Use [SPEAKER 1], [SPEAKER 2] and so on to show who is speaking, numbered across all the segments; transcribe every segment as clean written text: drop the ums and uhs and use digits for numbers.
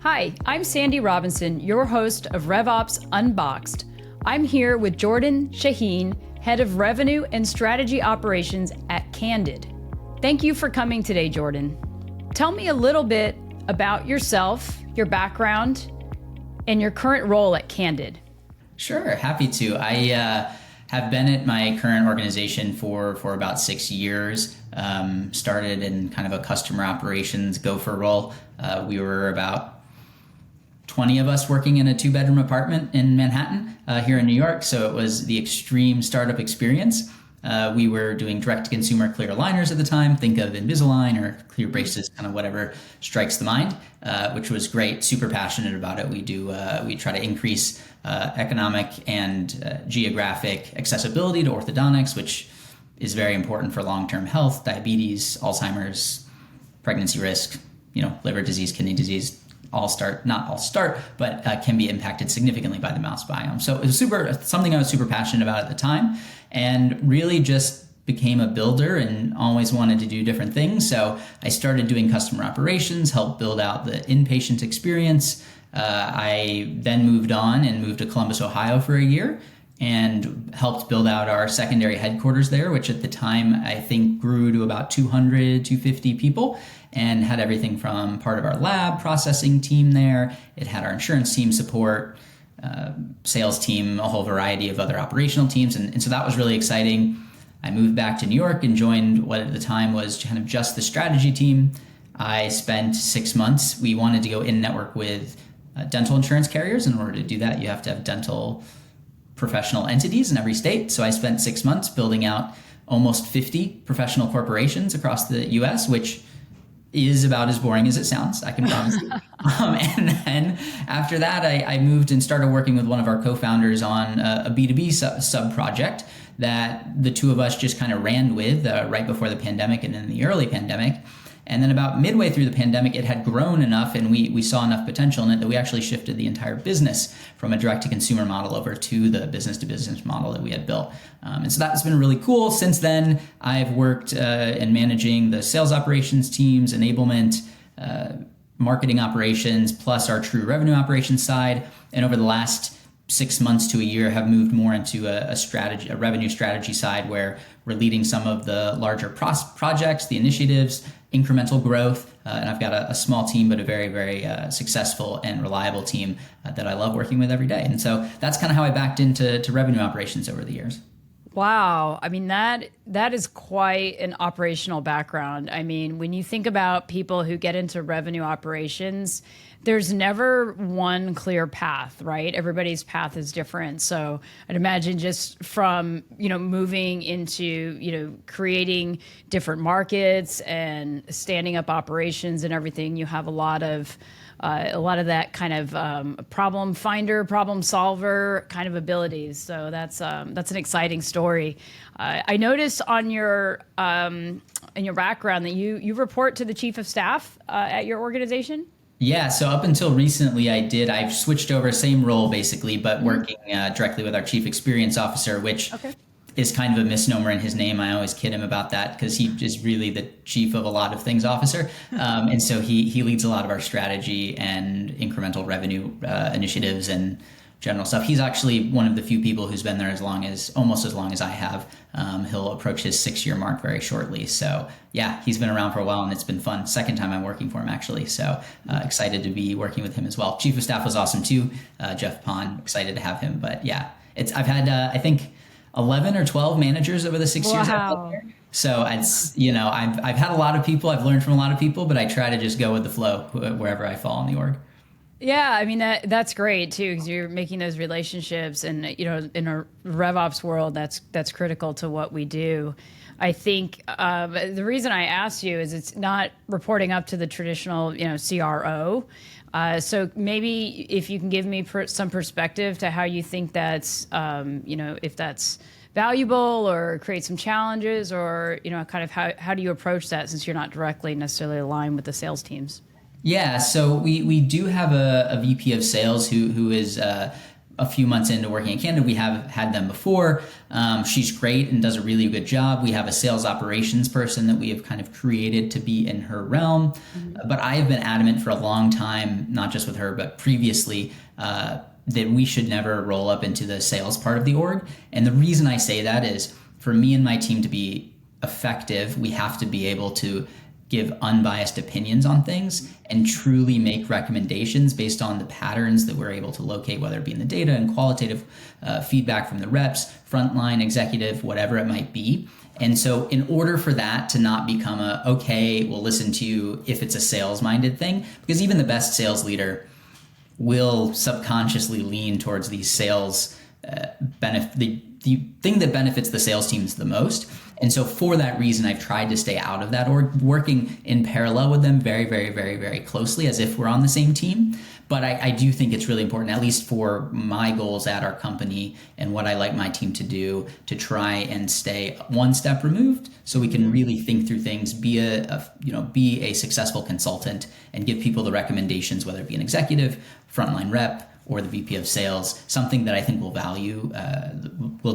[SPEAKER 1] Hi, I'm Sandy Robinson, your host of RevOps Unboxed. I'm here with Jordan Shaheen, Head of Revenue and Strategy Operations at Candid. Thank you for coming today, Jordan. Tell me a little bit about yourself, your background, and your current role at Candid.
[SPEAKER 2] Sure, happy to. I have been at my current organization for about 6 years. Started in kind of a customer operations gopher role. We were about 20 of us working in a 2-bedroom apartment in Manhattan here in New York. So it was the extreme startup experience. We were doing direct-to-consumer clear aligners at the time. Think of Invisalign or clear braces, kind of whatever strikes the mind, which was great. Super passionate about it. We try to increase economic and geographic accessibility to orthodontics, which is very important for long-term health, diabetes, Alzheimer's, pregnancy risk, liver disease, kidney disease. Not all start, but can be impacted significantly by the mouse biome. So it was something I was super passionate about at the time, and really just became a builder and always wanted to do different things. So I started doing customer operations, helped build out the inpatient experience. I then moved to Columbus, Ohio for a year and helped build out our secondary headquarters there, which at the time I think grew to about 200, 250 people, and had everything from part of our lab processing team there. It had our insurance team support, sales team, a whole variety of other operational teams. And so that was really exciting. I moved back to New York and joined what at the time was kind of just the strategy team. I spent 6 months. We wanted to go in network with dental insurance carriers. In order to do that, you have to have dental professional entities in every state. So I spent 6 months building out almost 50 professional corporations across the US, which is about as boring as it sounds, I can promise you. And then after that, I moved and started working with one of our co-founders on a B2B sub-project that the two of us just kind of ran with right before the pandemic and in the early pandemic. And then about midway through the pandemic, it had grown enough and we saw enough potential in it that we actually shifted the entire business from a direct-to-consumer model over to the business-to-business model that we had built. And so that's been really cool. Since then, I've worked in managing the sales operations teams, enablement, marketing operations, plus our true revenue operations side. And over the last 6 months to a year, have moved more into a revenue strategy side where we're leading some of the larger projects, the initiatives, incremental growth. And I've got a small team, but a very, very successful and reliable team that I love working with every day. And so that's kind of how I backed into revenue operations over the years.
[SPEAKER 1] Wow. I mean, that is quite an operational background. I mean, when you think about people who get into revenue operations, there's never one clear path, right? Everybody's path is different. So I'd imagine just from, moving into, creating different markets and standing up operations and everything, you have a lot of that kind of problem finder, problem solver kind of abilities. So that's an exciting story. I noticed on your in your background that you report to the chief of staff at your organization.
[SPEAKER 2] Yeah, so up until recently I did. I've switched over, same role basically, but working directly with our chief experience officer, which is kind of a misnomer in his name. I always kid him about that because he is really the chief of a lot of things officer. And so he leads a lot of our strategy and incremental revenue initiatives and general stuff. He's actually one of the few people who's been there almost as long as I have. He'll approach his 6-year mark very shortly. So yeah, he's been around for a while and it's been fun. Second time I'm working for him actually. So excited to be working with him as well. Chief of staff was awesome too. Jeff Pond, excited to have him. But yeah, I've had, I think 11 or 12 managers over the 6 years I've been there. So it's, I've had a lot of people, I've learned from a lot of people, but I try to just go with the flow wherever I fall in the org.
[SPEAKER 1] Yeah, I mean, that's great too, because you're making those relationships, and in a RevOps world, that's critical to what we do. I think the reason I asked you is it's not reporting up to the traditional, CRO. So maybe if you can give me some perspective to how you think that's, if that's valuable or create some challenges, or kind of how do you approach that since you're not directly necessarily aligned with the sales teams?
[SPEAKER 2] Yeah, so we do have a VP of sales who is a few months into working at Candid. We have had them before. She's great and does a really good job. We have a sales operations person that we have kind of created to be in her realm. But I have been adamant for a long time, not just with her, but previously, that we should never roll up into the sales part of the org. And the reason I say that is for me and my team to be effective, we have to be able to give unbiased opinions on things and truly make recommendations based on the patterns that we're able to locate, whether it be in the data and qualitative feedback from the reps, frontline, executive, whatever it might be. And so in order for that to not become okay, we'll listen to you if it's a sales-minded thing, because even the best sales leader will subconsciously lean towards these sales the thing that benefits the sales teams the most. And so for that reason, I've tried to stay out of that org, working in parallel with them very, very, very, very closely as if we're on the same team. But I do think it's really important, at least for my goals at our company and what I like my team to do, to try and stay one step removed so we can really think through things, be a successful consultant and give people the recommendations, whether it be an executive, frontline rep, or the VP of sales, something that I think will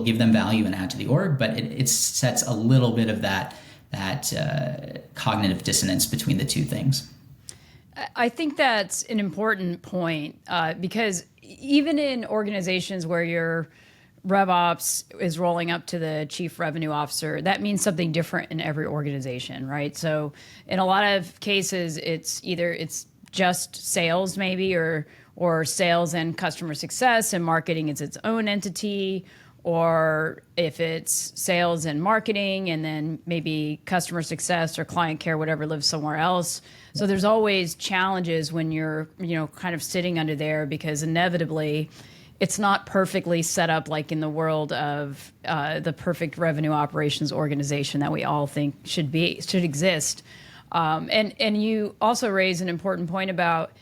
[SPEAKER 2] give them value and add to the org, but it sets a little bit of that cognitive dissonance between the two things.
[SPEAKER 1] I think that's an important point because even in organizations where your RevOps is rolling up to the chief revenue officer, that means something different in every organization, right? So in a lot of cases, it's just sales maybe, or sales and customer success, and marketing is its own entity, or if it's sales and marketing and then maybe customer success or client care, whatever, lives somewhere else. So there's always challenges when you're, kind of sitting under there, because inevitably it's not perfectly set up like in the world of the perfect revenue operations organization that we all think should exist. And you also raise an important point about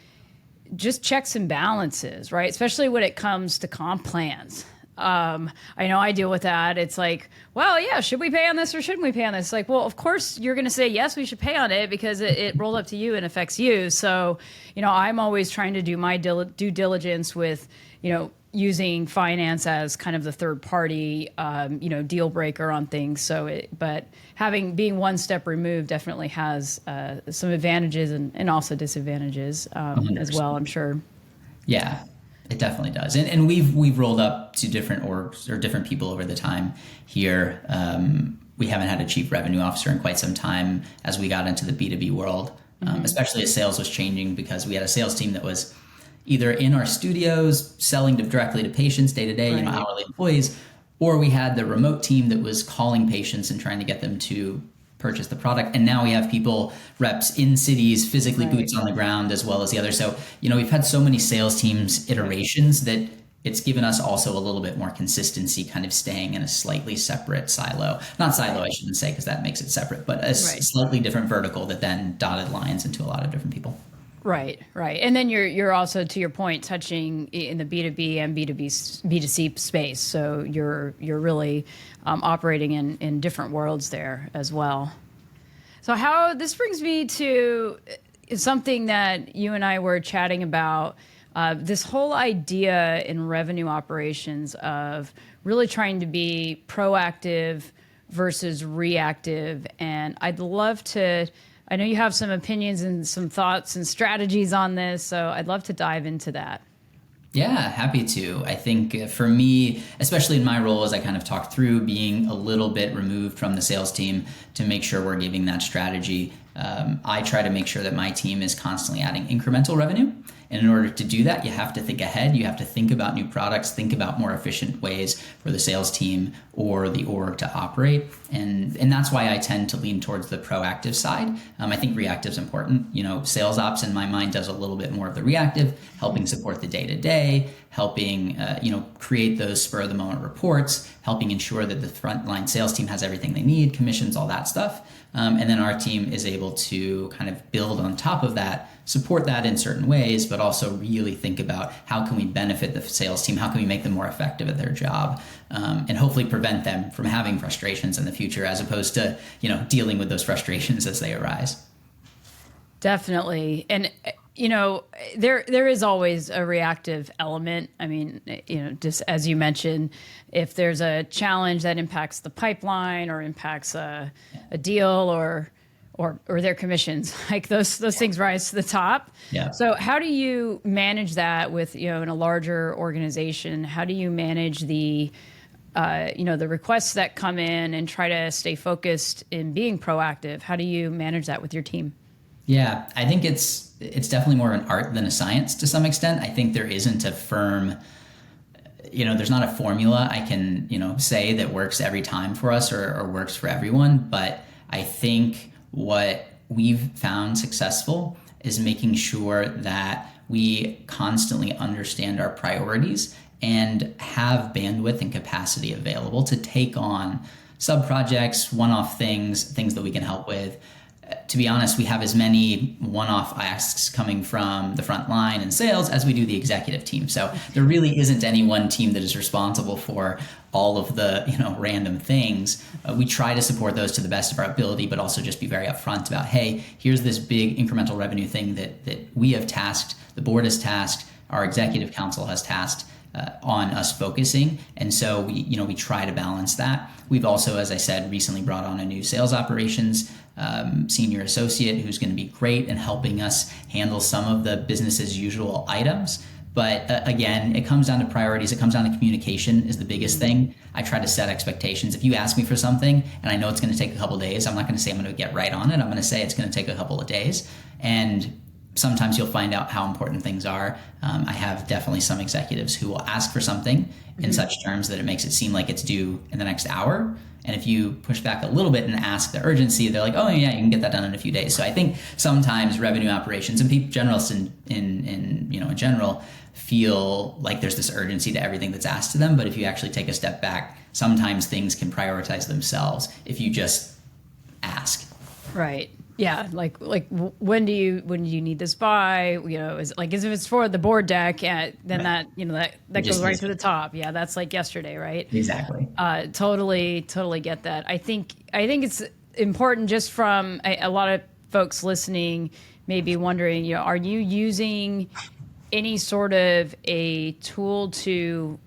[SPEAKER 1] just checks and balances, right? Especially when it comes to comp plans. I know I deal with that. It's like, well, yeah, should we pay on this or shouldn't we pay on this? It's like, well, of course you're going to say, yes, we should pay on it because it rolled up to you and affects you. So, I'm always trying to do my due diligence with, using finance as kind of the third party, deal breaker on things. But being one step removed definitely has some advantages and also disadvantages as well, I'm sure.
[SPEAKER 2] Yeah, it definitely does. And we've rolled up to different orgs or different people over the time here. We haven't had a chief revenue officer in quite some time as we got into the B2B world, especially as sales was changing, because we had a sales team that was either in our studios selling directly to patients day to day, hourly employees, or we had the remote team that was calling patients and trying to get them to purchase the product. And now we have reps in cities, physically boots on the ground, as well as the other. So, we've had so many sales teams iterations that it's given us also a little bit more consistency, kind of staying in a slightly separate silo. Not silo, I shouldn't say, because that makes it separate, but a slightly different vertical that then dotted lines into a lot of different people.
[SPEAKER 1] Right. And then you're also, to your point, touching in the B2B and B2C space. So you're really operating in different worlds there as well. So this brings me to something that you and I were chatting about, this whole idea in revenue operations of really trying to be proactive versus reactive. And I'd love to, I know you have some opinions and some thoughts and strategies on this, so I'd love to dive into that.
[SPEAKER 2] Yeah, happy to. I think for me, especially in my role, as I kind of talked through, being a little bit removed from the sales team to make sure we're giving that strategy, I try to make sure that my team is constantly adding incremental revenue. And in order to do that, you have to think ahead. You have to think about new products, think about more efficient ways for the sales team or the org to operate. And that's why I tend to lean towards the proactive side. I think reactive is important. Sales ops in my mind does a little bit more of the reactive, helping support the day-to-day, helping create those spur-of-the-moment reports, helping ensure that the frontline sales team has everything they need, commissions, all that stuff. And then our team is able to kind of build on top of that, support that in certain ways, but also really think about how can we benefit the sales team, how can we make them more effective at their job, and hopefully prevent them from having frustrations in the future, as opposed to dealing with those frustrations as they arise.
[SPEAKER 1] Definitely. And there is always a reactive element. I mean, just as you mentioned, if there's a challenge that impacts the pipeline or impacts a deal or their commissions, like those things rise to the top.
[SPEAKER 2] Yeah.
[SPEAKER 1] So how do you manage that with, in a larger organization? How do you manage the requests that come in and try to stay focused in being proactive? How do you manage that with your team?
[SPEAKER 2] Yeah, I think it's definitely more of an art than a science to some extent. I think there isn't a firm, there's not a formula I can, say that works every time for us or works for everyone. But I think what we've found successful is making sure that we constantly understand our priorities and have bandwidth and capacity available to take on sub-projects, one-off things that we can help with. To be honest, we have as many one-off asks coming from the front line and sales as we do the executive team. So there really isn't any one team that is responsible for all of the random things. We try to support those to the best of our ability, but also just be very upfront about, hey, here's this big incremental revenue thing that we have tasked, the board has tasked, our executive council has tasked on us focusing. And so we try to balance that. We've also, as I said, recently brought on a new sales operations senior associate who's going to be great in helping us handle some of the business as usual items. But again, it comes down to priorities. It comes down to communication is the biggest thing. I try to set expectations. If you ask me for something and I know it's going to take a couple of days, I'm not going to say I'm going to get right on it. I'm going to say it's going to take a couple of days. And sometimes you'll find out how important things are. I have definitely some executives who will ask for something in such terms that it makes it seem like it's due in the next hour. And if you push back a little bit and ask the urgency, they're like, oh yeah, you can get that done in a few days. So I think sometimes revenue operations and people generalists in general feel like there's this urgency to everything that's asked to them. But if you actually take a step back, sometimes things can prioritize themselves if you just ask.
[SPEAKER 1] Right. Yeah, like when do you need this by? Is if it's for the board deck, then right. that goes right to the top. Yeah, that's like yesterday, right?
[SPEAKER 2] Exactly.
[SPEAKER 1] Totally get that. I think it's important just from a lot of folks listening may be wondering, are you using any sort of a tool to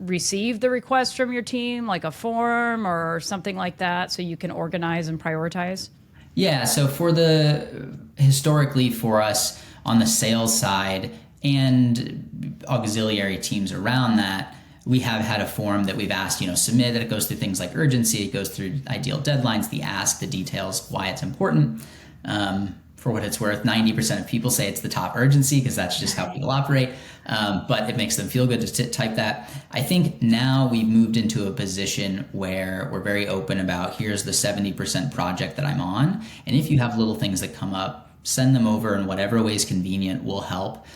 [SPEAKER 1] receive the request from your team, like a form or something like that, so you can organize and prioritize?
[SPEAKER 2] Yeah, so historically for us on the sales side and auxiliary teams around that, we have had a form that we've asked, submit, that it goes through things like urgency, it goes through ideal deadlines, the ask, the details, why it's important. For what it's worth, 90% of people say it's the top urgency because that's just how people operate. But it makes them feel good to type that. I think now we've moved into a position where we're very open about here's the 70% project that I'm on. And if you have little things that come up, send them over in whatever way is convenient will help.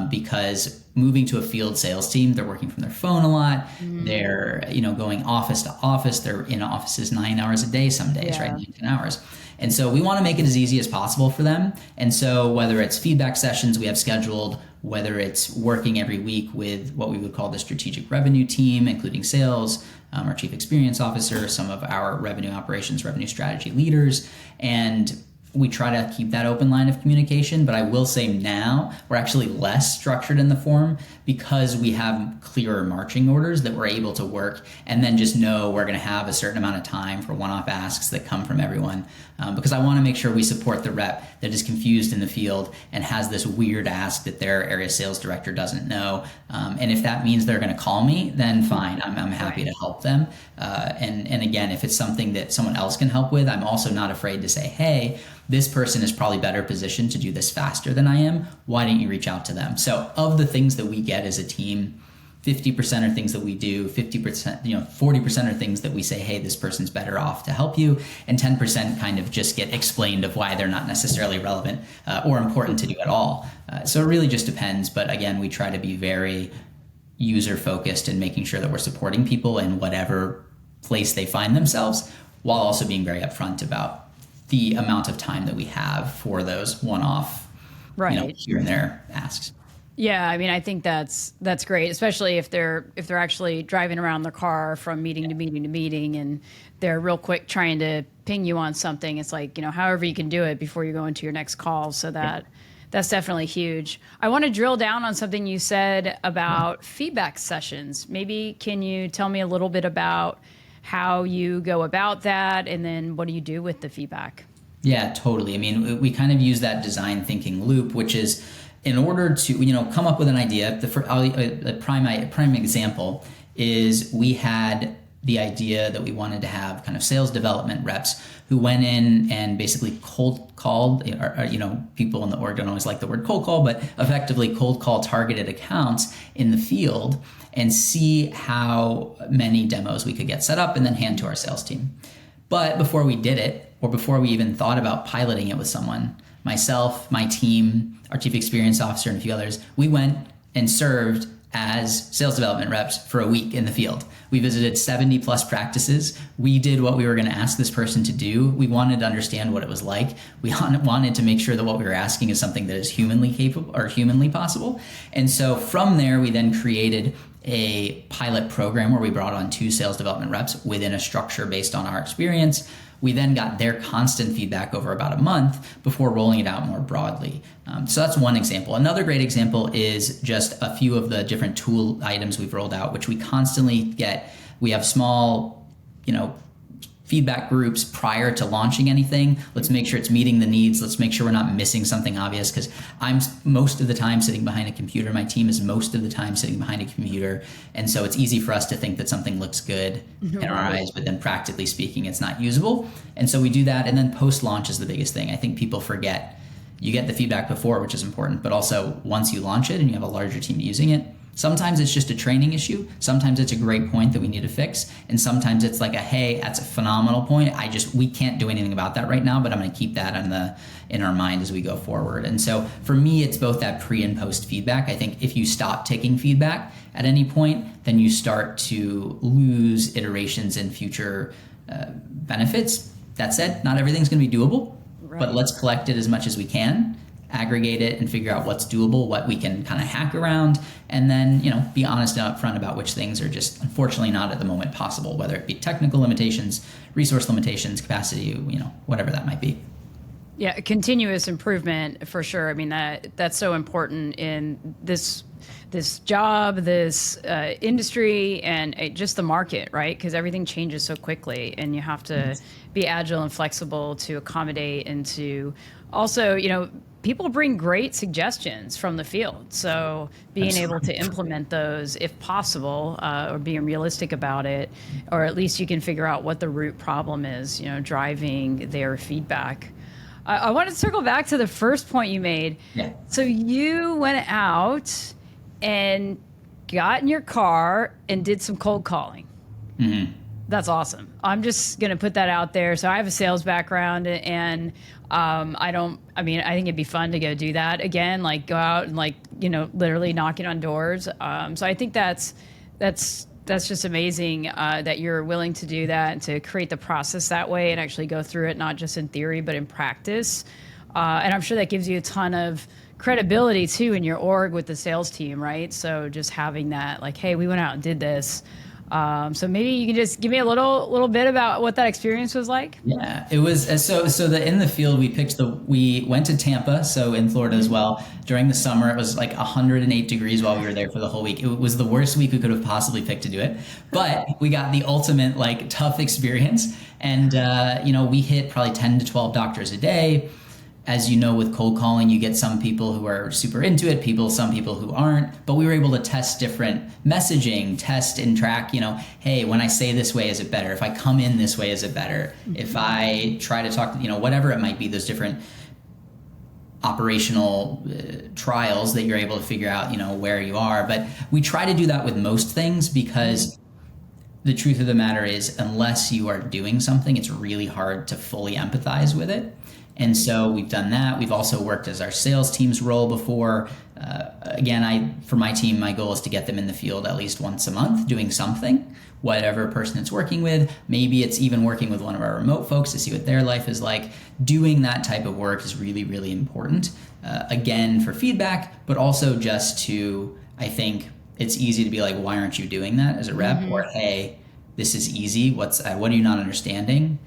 [SPEAKER 2] Because moving to a field sales team, they're working from their phone a lot. They're, going office to office. They're in offices 9 hours a day some days, right? 9, 10 hours. And so we want to make it as easy as possible for them. And so whether it's feedback sessions we have scheduled, whether it's working every week with what we would call the strategic revenue team, including sales, our chief experience officer, some of our revenue operations, revenue strategy leaders, and we try to keep that open line of communication. But I will say now we're actually less structured in the form because we have clearer marching orders that we're able to work and then just know we're going to have a certain amount of time for one-off asks that come from everyone. Because I want to make sure we support the rep that is confused in the field and has this weird ask that their area sales director doesn't know. And if that means they're going to call me, then fine, I'm happy to help them. And again, if it's something that someone else can help with, I'm also not afraid to say, hey, this person is probably better positioned to do this faster than I am. Why don't you reach out to them? So of the things that we get as a team, 50% are things that we do, 50%, 40% are things that we say, hey, this person's better off to help you. And 10% kind of just get explained of why they're not necessarily relevant or important to do at all. So it really just depends. But again, we try to be very user focused and making sure that we're supporting people in whatever place they find themselves, while also being very upfront about the amount of time that we have for those one-off,
[SPEAKER 1] right,
[SPEAKER 2] here and there asks.
[SPEAKER 1] Yeah, I mean, I think that's great, especially if they're actually driving around their car from meeting to meeting to meeting, and they're real quick trying to ping you on something. It's like, however you can do it before you go into your next call. So that's definitely huge. I want to drill down on something you said about feedback sessions. Maybe can you tell me a little bit about how you go about that, and then what do you do with the feedback?
[SPEAKER 2] Yeah, totally. I mean, we kind of use that design thinking loop, which is in order to, come up with an idea. A prime example is we had the idea that we wanted to have kind of sales development reps who went in and basically cold called, people in the org don't always like the word cold call, but effectively cold call targeted accounts in the field and see how many demos we could get set up and then hand to our sales team. But before we did it, or before we even thought about piloting it with someone, myself, my team, our chief experience officer, and a few others, we went and served as sales development reps for a week in the field. We visited 70 plus practices. We did what we were going to ask this person to do. We wanted to understand what it was like. We wanted to make sure that what we were asking is something that is humanly capable or humanly possible. And so from there, we then created a pilot program where we brought on 2 sales development reps within a structure based on our experience. We then got their constant feedback over about a month before rolling it out more broadly. So that's one example. Another great example is just a few of the different tool items we've rolled out, which we constantly get. We have small, feedback groups prior to launching anything. Let's make sure it's meeting the needs. Let's make sure we're not missing something obvious, because I'm most of the time sitting behind a computer. My team is most of the time sitting behind a computer. And so it's easy for us to think that something looks good in our eyes, but then practically speaking, it's not usable. And so we do that. And then post-launch is the biggest thing. I think people forget you get the feedback before, which is important, but also once you launch it and you have a larger team using it, sometimes it's just a training issue. Sometimes it's a great point that we need to fix. And sometimes it's like hey, that's a phenomenal point. We can't do anything about that right now, but I'm going to keep that in our mind as we go forward. And so for me, it's both that pre and post feedback. I think if you stop taking feedback at any point, then you start to lose iterations and future benefits. That said, not everything's going to be doable, right, but let's collect it as much as we can, aggregate it, and figure out what's doable, what we can kind of hack around, and then be honest and upfront about which things are just unfortunately not at the moment possible, whether it be technical limitations, resource limitations, capacity, whatever that might be.
[SPEAKER 1] Yeah, continuous improvement for sure. I mean, that's so important in this job, this industry, and just the market, right? Because everything changes so quickly, and you have to be agile and flexible to accommodate, and to also, people bring great suggestions from the field. So being able to implement those if possible, or being realistic about it, or at least you can figure out what the root problem is, driving their feedback. I want to circle back to the first point you made.
[SPEAKER 2] Yeah.
[SPEAKER 1] So you went out and got in your car and did some cold calling.
[SPEAKER 2] Mm-hmm.
[SPEAKER 1] That's awesome. I'm just going to put that out there. So I have a sales background, and I think it'd be fun to go do that again, like go out and literally knocking on doors. So I think that's just amazing that you're willing to do that and to create the process that way and actually go through it, not just in theory, but in practice. And I'm sure that gives you a ton of credibility too in your org with the sales team, right? So just having that, hey, we went out and did this. So maybe you can just give me a little bit about what that experience was like.
[SPEAKER 2] Yeah, it was in the field we went to Tampa, so in Florida as well. During the summer, it was 108 degrees while we were there for the whole week. It was the worst week we could have possibly picked to do it, but we got the ultimate tough experience, and we hit probably 10 to 12 doctors a day. As you know, with cold calling, you get some people who are super into it, some people who aren't, but we were able to test different messaging, test and track, hey, when I say this way, is it better? If I come in this way, is it better? Mm-hmm. If I try to talk, whatever it might be, those different operational trials that you're able to figure out, where you are. But we try to do that with most things, because the truth of the matter is, unless you are doing something, it's really hard to fully empathize with it. And so we've done that. We've also worked as our sales team's role before. Again, for my team, my goal is to get them in the field at least once a month doing something, whatever person it's working with. Maybe it's even working with one of our remote folks to see what their life is like. Doing that type of work is really, really important. Again, for feedback, but also just to, I think it's easy to be like, why aren't you doing that as a rep? Or, hey, this is easy. What are you not understanding?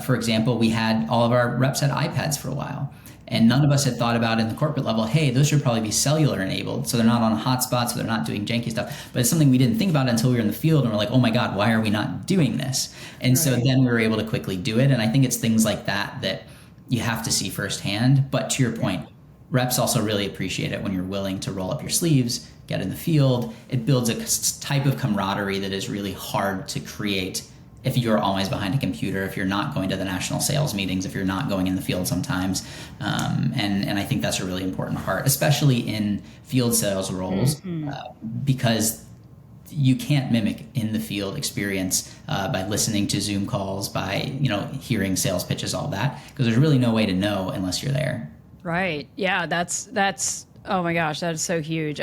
[SPEAKER 2] For example, we had all of our reps had iPads for a while. And none of us had thought about in the corporate level, hey, those should probably be cellular enabled. So they're not on a hotspot, so they're not doing janky stuff. But it's something we didn't think about until we were in the field and we're like, oh my God, why are we not doing this? And so then we were able to quickly do it. And I think it's things like that you have to see firsthand. But to your point, reps also really appreciate it when you're willing to roll up your sleeves, get in the field. It builds a type of camaraderie that is really hard to create if you're always behind a computer, if you're not going to the national sales meetings, if you're not going in the field sometimes. And I think that's a really important part, especially in field sales roles, because you can't mimic in the field experience by listening to Zoom calls, by hearing sales pitches, all that, because there's really no way to know unless you're there.
[SPEAKER 1] Right. Yeah, that's oh my gosh, that is so huge.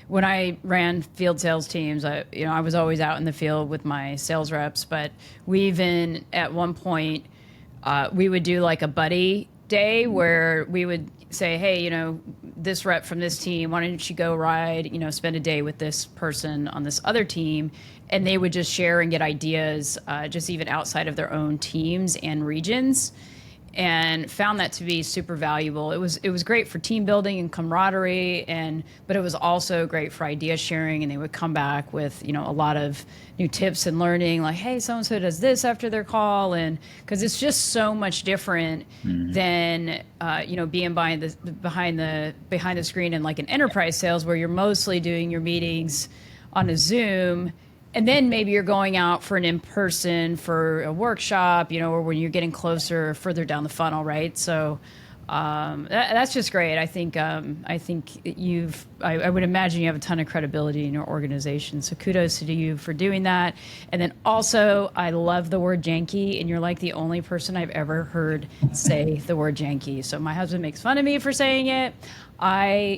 [SPEAKER 1] When I ran field sales teams, I was always out in the field with my sales reps, but we even at one point we would do like a buddy day where we would say, hey, this rep from this team, why don't you go ride, spend a day with this person on this other team, and they would just share and get ideas just even outside of their own teams and regions. And found that to be super valuable. It was great for team building and camaraderie, but it was also great for idea sharing. And they would come back with a lot of new tips and learning, like, hey, so and so does this after their call, and because it's just so much different than being behind the screen in like an enterprise sales where you're mostly doing your meetings on a Zoom. And then maybe you're going out for an in-person for a workshop, or when you're getting closer, further down the funnel, right? So that's just great. I think I would imagine you have a ton of credibility in your organization. So kudos to you for doing that. And then also, I love the word janky, and you're like the only person I've ever heard say the word janky. So my husband makes fun of me for saying it.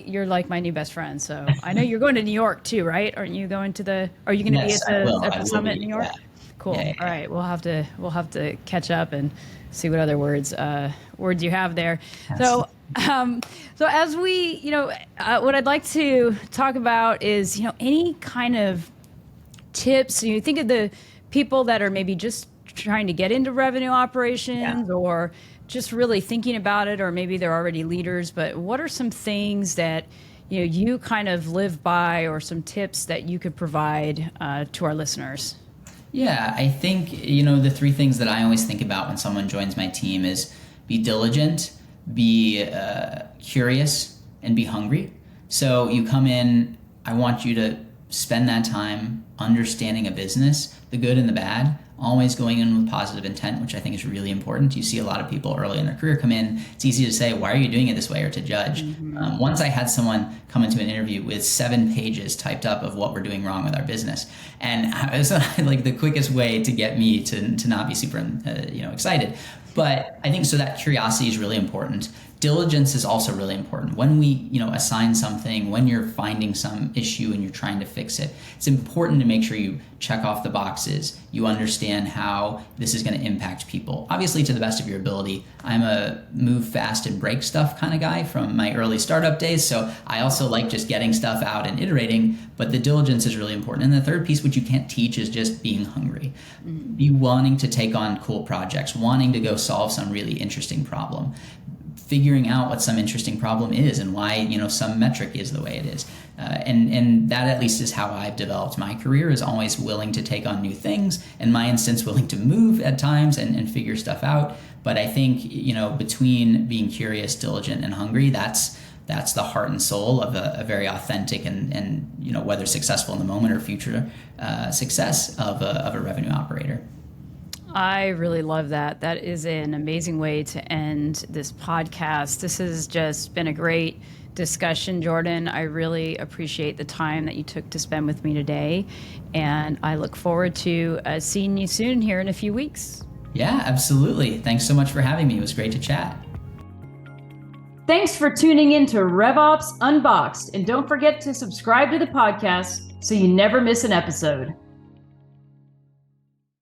[SPEAKER 1] You're like my new best friend. So I know you're going to New York too, right? Are you going to are you going to be at the summit in New York? Yeah. Cool. Yeah. All right. We'll have to catch up and see what other words you have there. So as we, what I'd like to talk about is, any kind of tips. You think of the people that are maybe just trying to get into revenue operations or just really thinking about it, or maybe they're already leaders, but what are some things that you kind of live by, or some tips that you could provide to our listeners?
[SPEAKER 2] Yeah, I think, the three things that I always think about when someone joins my team is be diligent, be curious, and be hungry. So you come in, I want you to spend that time understanding a business, the good and the bad, always going in with positive intent, which I think is really important. You see a lot of people early in their career come in. It's easy to say, why are you doing it this way, or to judge. Once I had someone come into an interview with 7 pages typed up of what we're doing wrong with our business. And it was like the quickest way to get me to not be super excited. But I think so that curiosity is really important. Diligence is also really important. When we, assign something, when you're finding some issue and you're trying to fix it, it's important to make sure you check off the boxes. You understand how this is going to impact people. Obviously, to the best of your ability. I'm a move fast and break stuff kind of guy from my early startup days. So I also like just getting stuff out and iterating, but the diligence is really important. And the third piece, which you can't teach, is just being hungry. Be wanting to take on cool projects, wanting to go solve some really interesting problem. Figuring out what some interesting problem is and why some metric is the way it is, and that at least is how I've developed my career, is always willing to take on new things, in my instance willing to move at times and figure stuff out. But I think between being curious, diligent, and hungry, that's the heart and soul of a very authentic and whether successful in the moment or future success of a revenue operator.
[SPEAKER 1] I really love that. That is an amazing way to end this podcast. This has just been a great discussion, Jordan. I really appreciate the time that you took to spend with me today, and I look forward to seeing you soon here in a few weeks.
[SPEAKER 2] Yeah, absolutely. Thanks so much for having me. It was great to chat.
[SPEAKER 1] Thanks for tuning in to RevOps Unboxed, and don't forget to subscribe to the podcast so you never miss an episode.